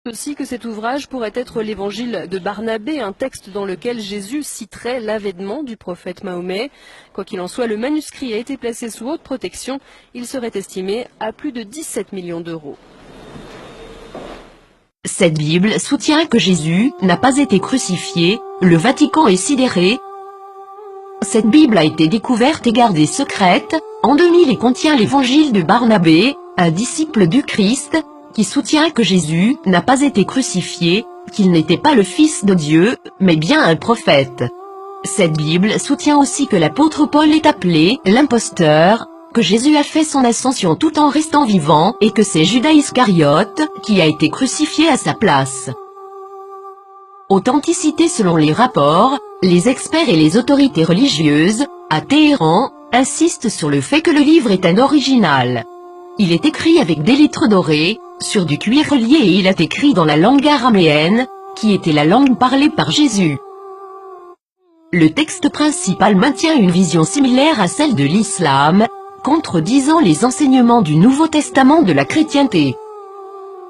aussi que cet ouvrage pourrait être l'évangile de Barnabé, un texte dans lequel Jésus citerait l'avènement du prophète Mahomet. Quoi qu'il en soit, le manuscrit a été placé sous haute protection. Il serait estimé à plus de 17 millions d'euros. Cette Bible soutient que Jésus n'a pas été crucifié, le Vatican est sidéré. Cette Bible a été découverte et gardée secrète, en 2000 et contient l'évangile de Barnabé, un disciple du Christ, qui soutient que Jésus n'a pas été crucifié, qu'il n'était pas le Fils de Dieu, mais bien un prophète. Cette Bible soutient aussi que l'apôtre Paul est appelé l'imposteur, que Jésus a fait son ascension tout en restant vivant et que c'est Judas Iscariote qui a été crucifié à sa place. Authenticité selon les rapports, les experts et les autorités religieuses, à Téhéran, insistent sur le fait que le livre est un original. Il est écrit avec des lettres dorées, sur du cuir relié et il est écrit dans la langue araméenne, qui était la langue parlée par Jésus. Le texte principal maintient une vision similaire à celle de l'islam, contredisant les enseignements du Nouveau Testament de la chrétienté.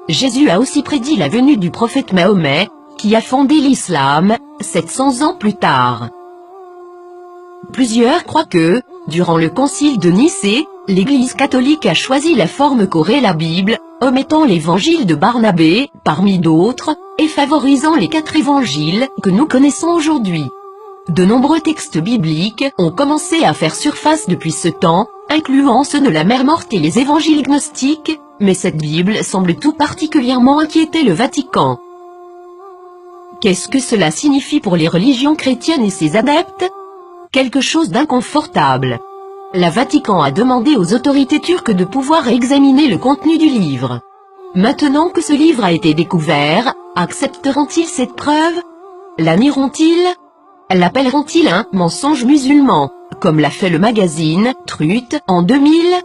Jésus a aussi prédit la venue du prophète Mahomet, qui a fondé l'islam, 700 ans plus tard. Plusieurs croient que, durant le concile de Nicée, l'Église catholique a choisi la forme qu'aurait la Bible, omettant l'évangile de Barnabé, parmi d'autres, et favorisant les 4 évangiles que nous connaissons aujourd'hui. De nombreux textes bibliques ont commencé à faire surface depuis ce temps, incluant ceux de la mer morte et les évangiles gnostiques, mais cette Bible semble tout particulièrement inquiéter le Vatican. Qu'est-ce que cela signifie pour les religions chrétiennes et ses adeptes? Quelque chose d'inconfortable. Le Vatican a demandé aux autorités turques de pouvoir examiner le contenu du livre. Maintenant que ce livre a été découvert, accepteront-ils cette preuve? La nieront-ils? L'appelleront-ils un mensonge musulman, comme l'a fait le magazine Truth en 2000?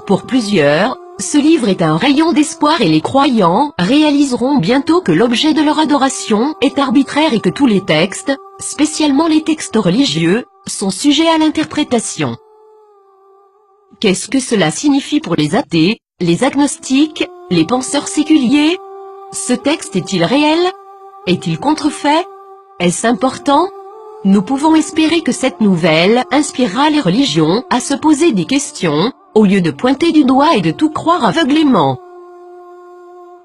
Pour plusieurs, ce livre est un rayon d'espoir et les croyants réaliseront bientôt que l'objet de leur adoration est arbitraire et que tous les textes, spécialement les textes religieux, sont sujets à l'interprétation. Qu'est-ce que cela signifie pour les athées, les agnostiques, les penseurs séculiers? Ce texte est-il réel? Est-il contrefait? Est-ce important? Nous pouvons espérer que cette nouvelle inspirera les religions à se poser des questions, au lieu de pointer du doigt et de tout croire aveuglément.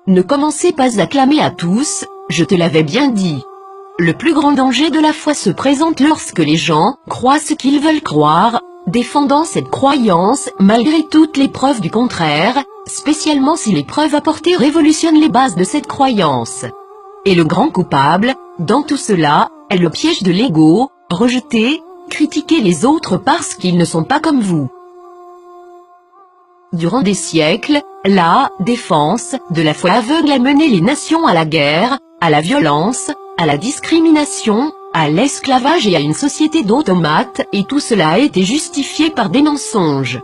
Ne commencez pas à clamer à tous, je te l'avais bien dit. Le plus grand danger de la foi se présente lorsque les gens croient ce qu'ils veulent croire, défendant cette croyance malgré toutes les preuves du contraire, spécialement si les preuves apportées révolutionnent les bases de cette croyance. Et le grand coupable, dans tout cela, est le piège de l'ego, rejeter, critiquer les autres parce qu'ils ne sont pas comme vous. Durant des siècles, la défense de la foi aveugle a mené les nations à la guerre, à la violence, à la discrimination, à l'esclavage et à une société d'automates, et tout cela a été justifié par des mensonges.